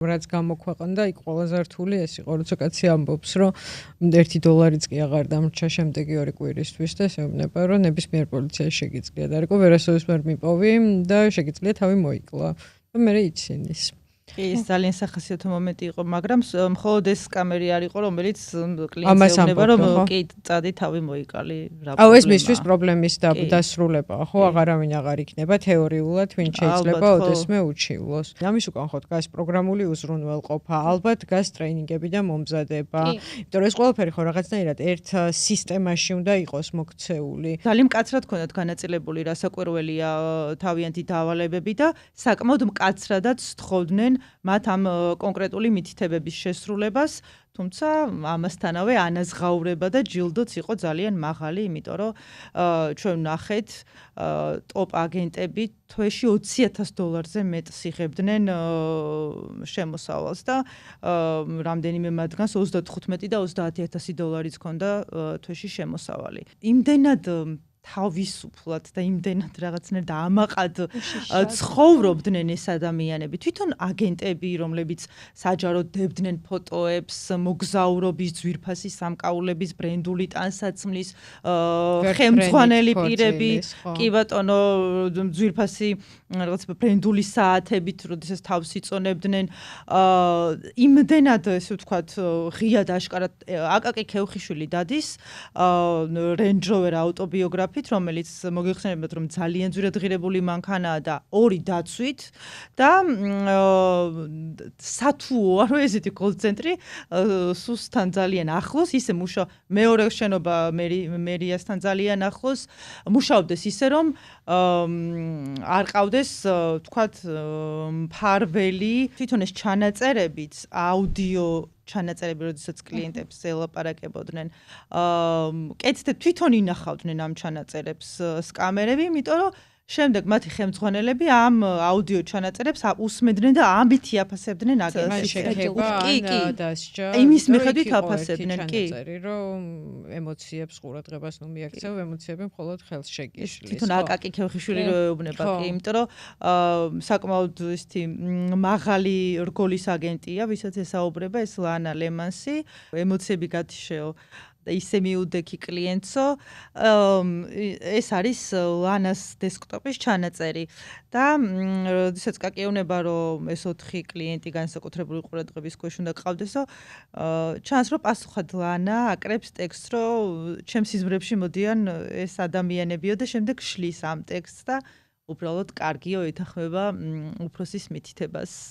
რაც გამოქვეყნდა, იქ ყველაზე რთული ეს იყო, როცა კაცი ამბობს, რომ $1 კი აღარ დამრჩა შემდეგი 2 კვირისთვის და ეუბნება, რომ ნებისმიერ პოლიციაში შეგიძლია დარეკო, ვერასოდეს ვერ მიპოვი და შეგიძლია თავი მოიკლა. და მე იცინის. ის ძალიან სახასიათო მომენტი იყო, მაგრამ მხოლოდ ეს კამერი არ იყო, რომელიც კლიენტს ეუბნება, რომ კი წადი თავი მოიკალი, რა პრობლემაა. აუ ეს მისთვის პრობლემის დასრულებაა, ხო, აღარავინ აღარ იქნება თეორიულად, ვინ შეიძლება ოდესმე უჩივლოს. ამის უკან ხო დგას პროგრამული უზრუნველყოფა, ალბათ დგას ტრეინინგები და მომზადება. იმიტომ რომ ეს ყველაფერი ხო რაღაცნაირად ერთ სისტემაში უნდა იყოს მოქცეული. ძალიან მკაცრად ქონდათ განაწილებული რასაკვირველია თავიანთი დავალებები და საკმაოდ მკაცრადაც სთხოვდნენ მათ ამ კონკრეტული მითითებების შესრულებას, თუმცა ამასთანავე ანაზღაურება და ჯილდოც იყო ძალიან მაღალი, იმიტომ რომ ჩვენ ვნახეთ ტოპ აგენტები თვეში $20,000-ზე მეტს იღებდნენ შემოსავალს და რამდენიმე მათგანს $35 და $30,000-იც ჰქონდა თვეში შემოსავალი. იმდენად თავისუფლად და იმდენად რაღაცნაირად ამაყად ცხოვრობდნენ ეს ადამიანები. თვითონ აგენტები, რომლებიც საჯაროდ დებდნენ ფოტოებს, მოგზაურობის, ძვირფასი სამკაულების, ბრენდული ტანსაცმლის, ხელმძღვანელი პირები, კი ბატონო, ძვირფასი რაღაც ბრენდული საათებით, როდესაც თავს იწონებდნენ, იმდენად ესე ვთქვათ, ღიად აშკარად აკაკი ქევხიშვილი დადის Range Rover ავტობიოგრაფიით, რომელიც მოგეხსენებათ, რომ ძალიან ძვირად ღირებული მანქანაა და 2 დაცვით და სათუოა, რომ ესეთი კოლ-ცენტრი სუსთან ძალიან ახლოს, ისე მეორე შენობა მერიასთან ძალიან ახლოს, მუშაობდეს ისე, რომ არ ყავდეს, ვთქვათ, მფარველი, თვითონ ეს ჩანაწერებიც, აუდიო ჩანაწერები, როდესაც კლიენტებს ელაპარაკებოდნენ, კეთდეთ თვითონ ინახავდნენ ამ ჩანაწერებს სკამერები, იმიტომ რომ შემდეგ მათი ხელმძღვანელები ამ აუდიო ჩანაწერებს უსმენდნენ და ამით იაფასებდნენ აგენტს. იმის მიხედვით აფასებდნენ, კი. რომ ემოციებს ყურადღებას ნუ მიაქცევ, ემოციები მხოლოდ ხელს შეგიშლის. თვითონ აკაკი ქევხიშვილი რო ეუბნება, კი, იმიტომ რომ საკმაოდ ისეთი მაღალი რგოლის აგენტია, ვისაც ესაუბრება ეს ლანა ლემანსი, ემოციები გათიშეო. და ისე მიუდექი კლიენტსო, ეს არის ლანას დესკტოპის ჩანაწერი და როდესაც კაკეუნება, რომ ეს 4 კლიენტი განსაკუთრებული ყურადღების ქვეშ უნდა გყავდესო, ჩანს რომ პასუხად ლანა აკრებს ტექსტს, რომ ჩემს სიზმრებში მოდიან ეს ადამიანებიო და შემდეგ შლის ამ ტექსტს და უბრალოდ კარგიო ეთანხმება უფროსის მითითებას.